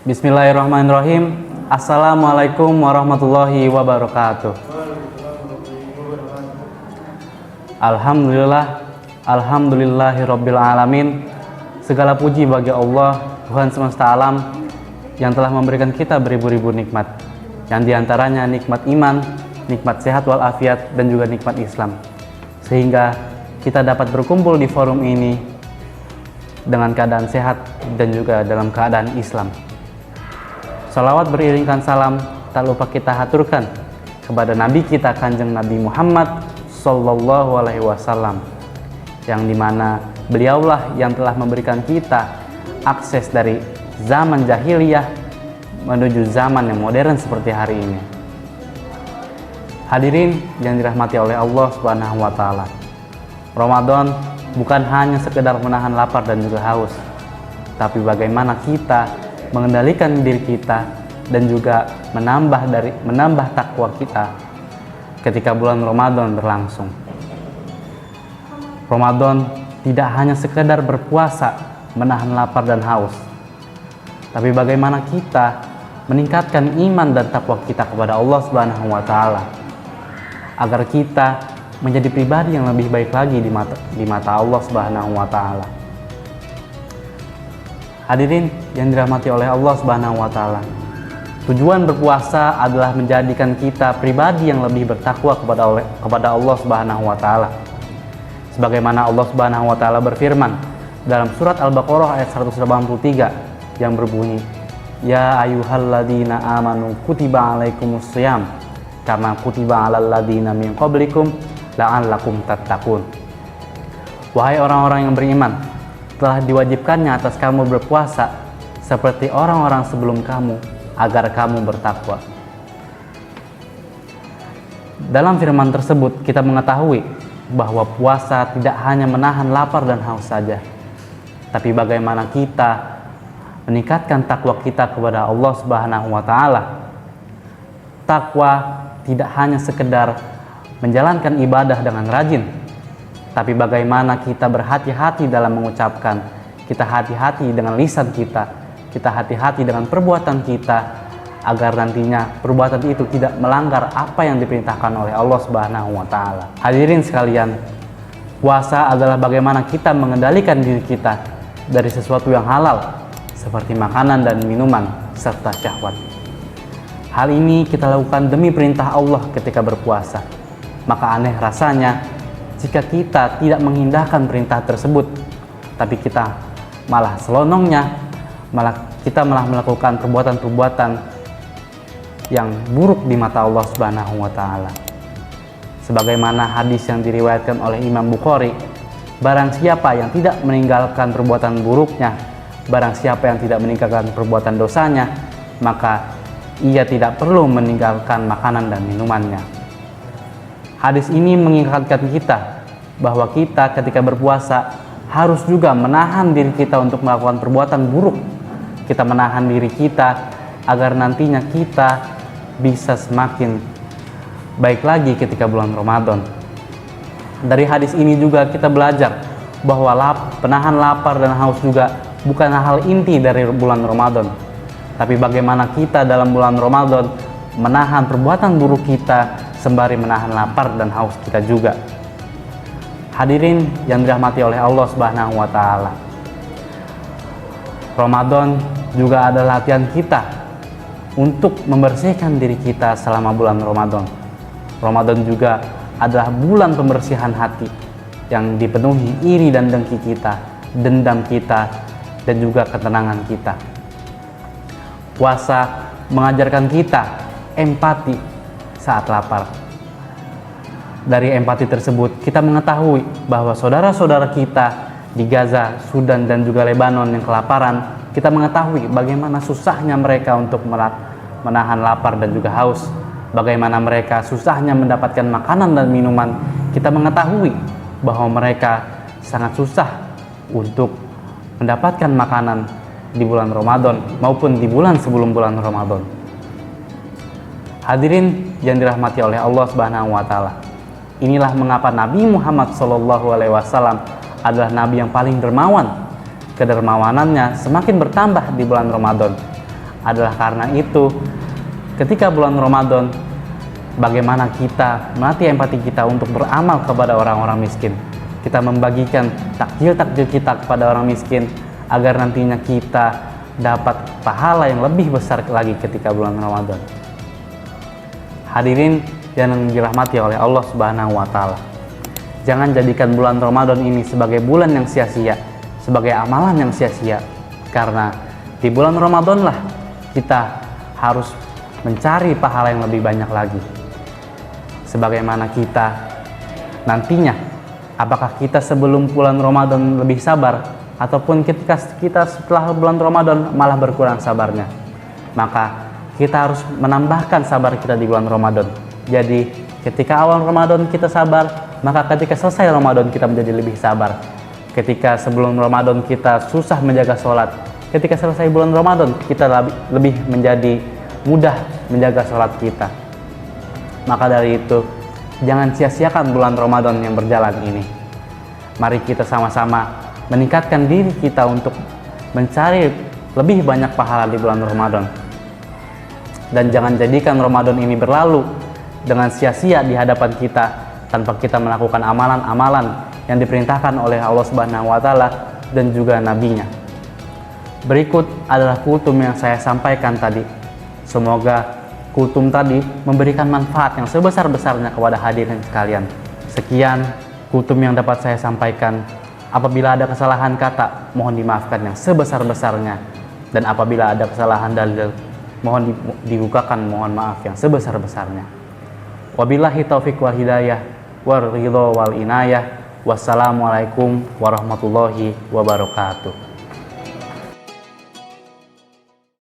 Bismillahirrahmanirrahim. Assalamualaikum warahmatullahi wabarakatuh. Alhamdulillahirabbil alamin. Segala puji bagi Allah, Tuhan semesta alam, yang telah memberikan kita beribu-ribu nikmat, yang diantaranya nikmat iman, nikmat sehat walafiat, dan juga nikmat Islam, sehingga kita dapat berkumpul di forum ini dengan keadaan sehat dan juga dalam keadaan Islam. Salawat beriringkan salam tak lupa kita haturkan kepada Nabi kita Kanjeng Nabi Muhammad Sallallahu Alaihi Wasallam, yang dimana beliaulah yang telah memberikan kita akses dari zaman jahiliyah menuju zaman yang modern seperti hari ini. Hadirin yang dirahmati oleh Allah Subhanahu wa Ta'ala, Ramadan bukan hanya sekedar menahan lapar dan juga haus, tapi bagaimana kita mengendalikan diri kita dan juga menambah takwa kita ketika bulan Ramadan berlangsung. Ramadan tidak hanya sekedar berpuasa, menahan lapar dan haus, tapi bagaimana kita meningkatkan iman dan takwa kita kepada Allah Subhanahu wa Ta'ala, agar kita menjadi pribadi yang lebih baik lagi di mata Allah Subhanahu wa Ta'ala. Hadirin yang dirahmati oleh Allah Subhanahu wa Ta'ala, tujuan berpuasa adalah menjadikan kita pribadi yang lebih bertakwa kepada Allah Subhanahu wa Ta'ala. Sebagaimana Allah Subhanahu wa Ta'ala berfirman dalam surat Al-Baqarah ayat 183 yang berbunyi, Ya ayyuhalladzina amanu kutiba alaikumus shiyam kama kutiba alal ladzina min qablikum la'allakum tattaqun. Wahai orang-orang yang beriman, telah diwajibkannya atas kamu berpuasa seperti orang-orang sebelum kamu, agar kamu bertakwa. Dalam firman tersebut kita mengetahui bahwa puasa tidak hanya menahan lapar dan haus saja, tapi bagaimana kita meningkatkan takwa kita kepada Allah Subhanahu wa Ta'ala. Takwa tidak hanya sekedar menjalankan ibadah dengan rajin, tapi bagaimana kita berhati-hati dalam mengucapkan, kita hati-hati dengan lisan kita hati-hati dengan perbuatan kita, agar nantinya perbuatan itu tidak melanggar apa yang diperintahkan oleh Allah Subhanahu wa Ta'ala. Hadirin sekalian, puasa adalah bagaimana kita mengendalikan diri kita dari sesuatu yang halal, seperti makanan dan minuman, serta syahwat. Hal ini kita lakukan demi perintah Allah ketika berpuasa. Maka aneh rasanya jika kita tidak mengindahkan perintah tersebut, tapi kita malah selonongnya, kita malah melakukan perbuatan-perbuatan yang buruk di mata Allah Subhanahu wa Ta'ala. Sebagaimana hadis yang diriwayatkan oleh Imam Bukhari, barang siapa yang tidak meninggalkan perbuatan buruknya, barang siapa yang tidak meninggalkan perbuatan dosanya, maka ia tidak perlu meninggalkan makanan dan minumannya. Hadis ini mengingatkan kita bahwa kita ketika berpuasa harus juga menahan diri kita untuk melakukan perbuatan buruk. Kita menahan diri kita agar nantinya kita bisa semakin baik lagi ketika bulan Ramadan. Dari hadis ini juga kita belajar bahwa penahan lapar dan haus juga bukan hal inti dari bulan Ramadan, tapi bagaimana kita dalam bulan Ramadan menahan perbuatan buruk kita sembari menahan lapar dan haus kita juga. Hadirin yang dirahmati oleh Allah Subhanahu wa Ta'ala, Ramadan juga adalah latihan kita untuk membersihkan diri kita selama bulan Ramadan. Ramadan juga adalah bulan pembersihan hati yang dipenuhi iri dan dengki kita, dendam kita, dan juga ketenangan kita. Puasa mengajarkan kita empati saat lapar. Dari empati tersebut kita mengetahui bahwa saudara-saudara kita di Gaza, Sudan, dan juga Lebanon yang kelaparan, kita mengetahui bagaimana susahnya mereka untuk menahan lapar dan juga haus, bagaimana mereka susahnya mendapatkan makanan dan minuman. Kita mengetahui bahwa mereka sangat susah untuk mendapatkan makanan di bulan Ramadan maupun di bulan sebelum bulan Ramadan. Hadirin yang dirahmati oleh Allah Subhanahu wa taala. Inilah mengapa Nabi Muhammad SAW adalah nabi yang paling dermawan. Kedermawanannya semakin bertambah di bulan Ramadan. Adalah karena itu, ketika bulan Ramadan, bagaimana kita melatih empati kita untuk beramal kepada orang-orang miskin. Kita membagikan takjil-takjil kita kepada orang miskin agar nantinya kita dapat pahala yang lebih besar lagi ketika bulan Ramadan. Hadirin yang dirahmati oleh Allah Subhanahu wa taala. Jangan jadikan bulan Ramadan ini sebagai bulan yang sia-sia, sebagai amalan yang sia-sia. Karena di bulan Ramadanlah kita harus mencari pahala yang lebih banyak lagi. Sebagaimana kita nantinya, apakah kita sebelum bulan Ramadan lebih sabar, ataupun ketika kita setelah bulan Ramadan malah berkurang sabarnya. Maka kita harus menambahkan sabar kita di bulan Ramadan. Jadi ketika awal Ramadan kita sabar, maka ketika selesai Ramadan kita menjadi lebih sabar. Ketika sebelum Ramadan kita susah menjaga sholat, ketika selesai bulan Ramadan kita lebih menjadi mudah menjaga sholat kita. Maka dari itu, jangan sia-siakan bulan Ramadan yang berjalan ini. Mari kita sama-sama meningkatkan diri kita untuk mencari lebih banyak pahala di bulan Ramadan. Dan jangan jadikan Ramadan ini berlalu dengan sia-sia di hadapan kita tanpa kita melakukan amalan-amalan yang diperintahkan oleh Allah Subhanahu wa taala dan juga nabinya. Berikut adalah kultum yang saya sampaikan tadi. Semoga kultum tadi memberikan manfaat yang sebesar-besarnya kepada hadirin sekalian. Sekian kultum yang dapat saya sampaikan. Apabila ada kesalahan kata, mohon dimaafkan yang sebesar-besarnya. Dan apabila ada kesalahan dalil, mohon dibukakan mohon maaf yang sebesar-besarnya. Wabillahi taufiq wal hidayah wal ridho wal inayah. Wassalamualaikum warahmatullahi wabarakatuh.